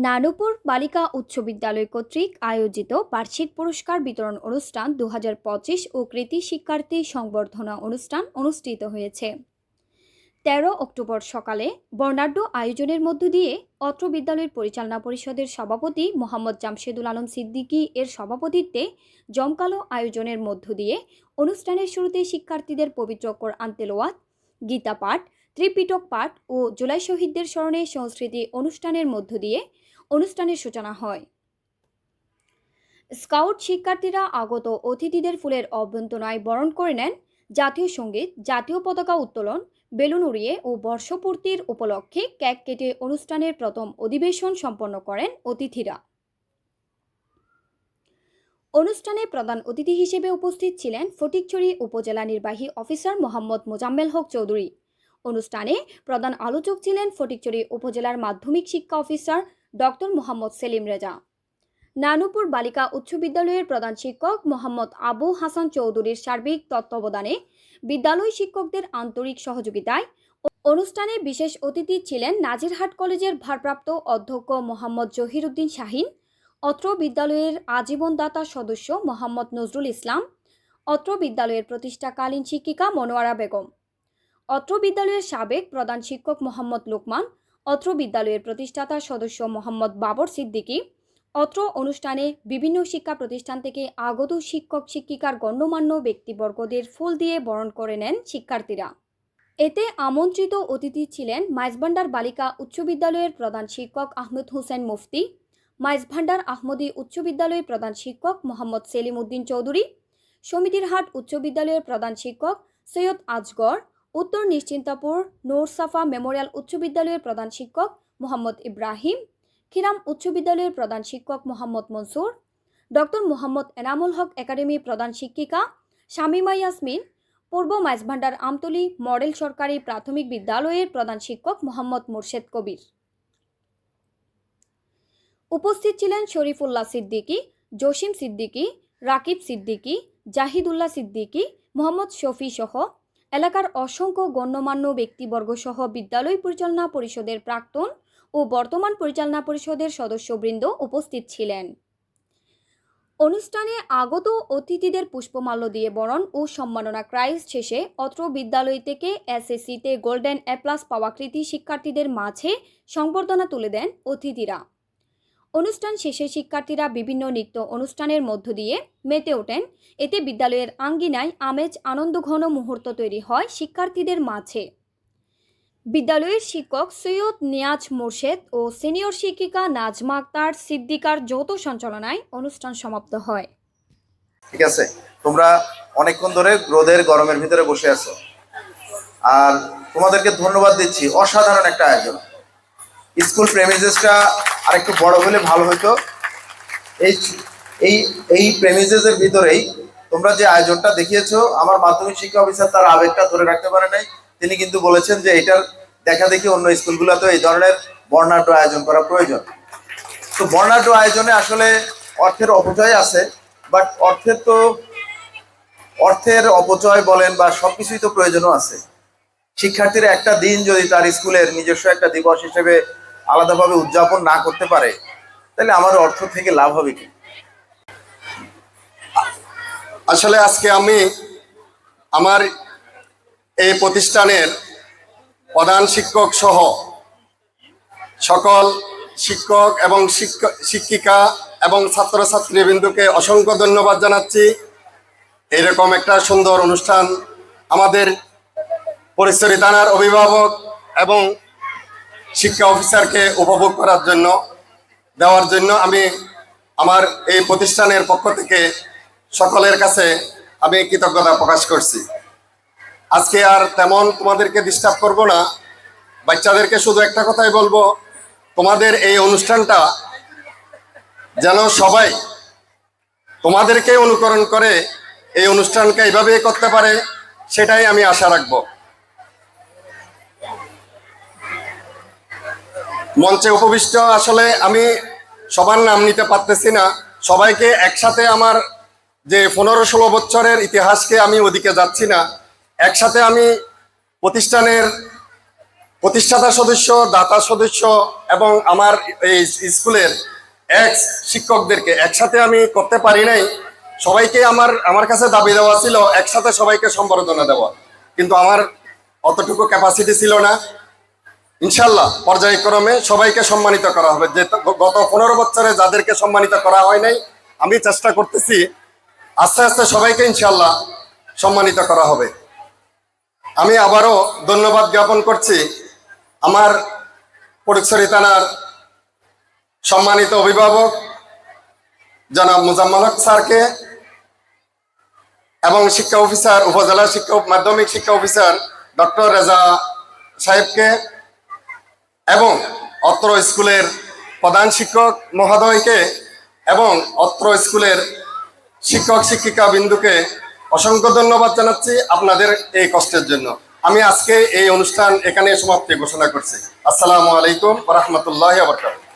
নানুপুর বালিকা উচ্চ বিদ্যালয় কর্তৃক আয়োজিত বার্ষিক পুরস্কার বিতরণ অনুষ্ঠান 2025 ও কৃতি শিক্ষার্থী সংবর্ধনা অনুষ্ঠান অনুষ্ঠিত হয়েছে। 13 অক্টোবর সকালে বর্ণাঢ্য আয়োজনের মধ্য দিয়ে অত্র বিদ্যালয়ের পরিচালনা পরিষদের সভাপতি মোহাম্মদ জামশেদুল আলম সিদ্দিকী এর সভাপতিত্বে জমকালো আয়োজনের মধ্য দিয়ে অনুষ্ঠানের শুরুতে শিক্ষার্থীদের পবিত্র কোরআন তেলাওয়াত, গীতা পাঠ, ত্রিপিটক পাঠ ও জুলাই শহীদদের স্মরণে সংস্কৃতি অনুষ্ঠানের মধ্য দিয়ে অনুষ্ঠানের সূচনা হয়। স্কাউট শিক্ষার্থীরা আগত অতিথিদের ফুলের অভ্যর্থনায় বরণ করে নেন। জাতীয় সঙ্গীত, জাতীয় পতাকা উত্তোলন, বেলুন উড়িয়ে ও বর্ষপূর্তির উপলক্ষে কেক কেটে অনুষ্ঠানের প্রথম অধিবেশন সম্পন্ন করেন অতিথিরা। অনুষ্ঠানে প্রধান অতিথি হিসেবে উপস্থিত ছিলেন ফটিকছড়ি উপজেলা নির্বাহী অফিসার মোহাম্মদ মোজাম্মেল হক চৌধুরী। অনুষ্ঠানে প্রধান আলোচক ছিলেন ফটিকছড়ি উপজেলার মাধ্যমিক শিক্ষা অফিসার ডক্টর মোহাম্মদ সেলিম রেজা। নানুপুর বালিকা উচ্চ বিদ্যালয়ের প্রধান শিক্ষক মোহাম্মদ আবু হাসান চৌধুরীর সার্বিক তত্ত্বাবধানে বিদ্যালয় শিক্ষকদের আন্তরিক সহযোগিতায় অনুষ্ঠানে বিশেষ অতিথি ছিলেন নাজিরহাট কলেজের ভারপ্রাপ্ত অধ্যক্ষ মোহাম্মদ জহির উদ্দিন শাহিন, অত্র বিদ্যালয়ের আজীবন দাতা সদস্য মোহাম্মদ নজরুল ইসলাম, অত্র বিদ্যালয়ের প্রতিষ্ঠাকালীন শিক্ষিকা মনোয়ারা বেগম, অত্র বিদ্যালয়ের সাবেক প্রধান শিক্ষক মোহাম্মদ লোকমান, অত্র বিদ্যালয়ের প্রতিষ্ঠাতা সদস্য মোহাম্মদ বাবর সিদ্দিকী। অত্র অনুষ্ঠানে বিভিন্ন শিক্ষা প্রতিষ্ঠান থেকে আগত শিক্ষক শিক্ষিকার গণ্যমান্য ব্যক্তিবর্গদের ফুল দিয়ে বরণ করে নেন শিক্ষার্থীরা। এতে আমন্ত্রিত অতিথি ছিলেন মাইজভান্ডার বালিকা উচ্চ বিদ্যালয়ের প্রধান শিক্ষক আহমেদ হোসেন মুফতি, মাইজভান্ডার আহমদী উচ্চ বিদ্যালয়ের প্রধান শিক্ষক মোহাম্মদ সেলিম উদ্দিন চৌধুরী, সমিতিরহাট উচ্চ বিদ্যালয়ের প্রধান শিক্ষক সৈয়দ আজগর, উত্তর নিশ্চিন্তাপুর নূর সাফা মেমোরিয়াল উচ্চ বিদ্যালয়ের প্রধান শিক্ষক মোহাম্মদ ইব্রাহিম, খিরাম উচ্চ বিদ্যালয়ের প্রধান শিক্ষক মোহাম্মদ মনসুর, ডক্টর মোহাম্মদ এনামুল হক একাডেমি প্রধান শিক্ষিকা শামিমা ইয়াসমিন, পূর্ব মাইজভান্ডার আমতলী মডেল সরকারি প্রাথমিক বিদ্যালয়ের প্রধান শিক্ষক মোহাম্মদ মোর্শেদ কবির। উপস্থিত ছিলেন শরীফুল্লাহ সিদ্দিকী, জসিম সিদ্দিকী, রাকিব সিদ্দিকী, জাহিদুল্লাহ সিদ্দিকী, মোহাম্মদ শফি সহ এলাকার অসংখ্য গণ্যমান্য ব্যক্তিবর্গ সহ বিদ্যালয় পরিচালনা পরিষদের প্রাক্তন ও বর্তমান পরিচালনা পরিষদের সদস্যবৃন্দ উপস্থিত ছিলেন। অনুষ্ঠানে আগত অতিথিদের পুষ্পমাল্য দিয়ে বরণ ও সম্মাননা ক্রাইজ শেষে অত্র বিদ্যালয় থেকে এসএসসিতে গোল্ডেন এ+ পাওয়া কৃতি শিক্ষার্থীদের মাঝে সংবর্ধনা তুলে দেন অতিথিরা। অনুষ্ঠান শেষে শিক্ষার্থীরা বিভিন্ন নৃত্য অনুষ্ঠানের মধ্য দিয়ে মেতে ওঠেন। এতে বিদ্যালয়ের আঙ্গিনায় আমেজ আনন্দঘন মুহূর্ত তৈরি হয় শিক্ষার্থীদের মাঝে। বিদ্যালয়ের শিক্ষক সৈয়দ নিয়াজ মোর্শেদ ও সিনিয়র শিক্ষিকা নাজমা আক্তার সিদ্দিকার যৌথ সঞ্চালনায় অনুষ্ঠান সমাপ্ত হয়। ঠিক আছে, তোমরা অনেকক্ষণ ধরে রোদের গরমের ভিতরে বসে আছো, আর তোমাদেরকে ধন্যবাদ দিচ্ছি। অসাধারণ একটা আয়োজন। স্কুল প্রেমিসেসটা আরেকটু বড় হলে ভালো হতো। এই এই এই প্রেমিসেসের ভিতরেই তোমরা যে আয়োজনটা দেখিয়েছো, আমার মাধ্যমিক শিক্ষা অফিসার তার আবেগটা ধরে রাখতে পারে নাই। তিনি কিন্তু বলেছেন যে এটার দেখা দেখি অন্য স্কুলগুলোতে এই ধরনের বর্ণাঢ্য আয়োজন করা প্রয়োজন। তো বর্ণাঢ্য আয়োজনে আসলে অর্থের অপচয় আছে, বাট অর্থের অপচয় বলেন বা সবকিছুই তো প্রয়োজনও আছে। শিক্ষার্থীরা একটা দিন যদি তার স্কুলের নিজস্ব একটা দিবস হিসেবে আলাদাভাবে উদযাপন না করতে পারে, তাহলে আমার অর্থ থেকে লাভ হবে কি? আসলে আজকে আমি আমার এই প্রতিষ্ঠানের প্রধান শিক্ষক সহ সকল শিক্ষক এবং শিক্ষিকা এবং ছাত্রছাত্রীবৃন্দকে অসংখ্য ধন্যবাদ জানাচ্ছি। এরকম একটা সুন্দর অনুষ্ঠান আমাদের ফটিকছড়ি থানার অভিভাবক এবং শিক্ষা অফিসারকে উপভোগ করার জন্য দেওয়ার জন্য আমি আমার এই প্রতিষ্ঠানের পক্ষ থেকে সকলের কাছে আমি কৃতজ্ঞতা প্রকাশ করছি। আজকে আর তেমন তোমাদেরকে ডিস্টার্ব করব না। বাচ্চাদেরকে শুধু একটা কথাই বলবো, তোমাদের এই অনুষ্ঠানটা যেন সবাই তোমাদেরকে অনুকরণ করে এই অনুষ্ঠানকে এইভাবেই করতে পারে, সেটাই আমি আশা রাখব। মঞ্চে উপবিষ্ট আসলে আমি সবার নাম নিতে পারতেছি না, সবাইকে একসাথে আমার যে 15-16 বছরের ইতিহাসকে আমি ওদিকে যাচ্ছি না, একসাথে আমি প্রতিষ্ঠানের প্রতিষ্ঠাতা সদস্য, দাতা সদস্য এবং আমার এই স্কুলের এক্স শিক্ষকদেরকে একসাথে আমি করতে পারি নাই। সবাইকে আমার কাছে দাবি দেওয়া ছিল একসাথে সবাইকে সম্বর্ধনা দেওয়া, কিন্তু আমার অতটুকু ক্যাপাসিটি ছিল না। ইনশাল্লাহ পর্যায়ক্রমে সবাইকে সম্মানিত করা হবে। যে গত 15 বছরে যাদেরকে সম্মানিত করা হয় নাই, আমি চেষ্টা করতেছি আস্তে আস্তে সবাইকে ইনশাল্লাহ সম্মানিত করা হবে। আমি আবারও ধন্যবাদ জ্ঞাপন করছি আমার ফটিকছড়ি থানার সম্মানিত অভিভাবক জনাব মোজাম্মেল হক স্যারকে এবং শিক্ষা অফিসার, উপজেলা মাধ্যমিক শিক্ষা অফিসার ডক্টর রেজা সাহেবকে এবং অত্র স্কুলের প্রধান শিক্ষক মহোদয়কে এবং অত্র স্কুলের শিক্ষক শিক্ষিকা বিন্দুকে অসংখ্য ধন্যবাদ জানাচ্ছি আপনাদের এই কষ্টের জন্য। আমি আজকে এই অনুষ্ঠান এখানে সমাপ্তি ঘোষণা করছি। আসসালামু আলাইকুম ওয়া রাহমাতুল্লাহি ওয়া বারাকাতুহু।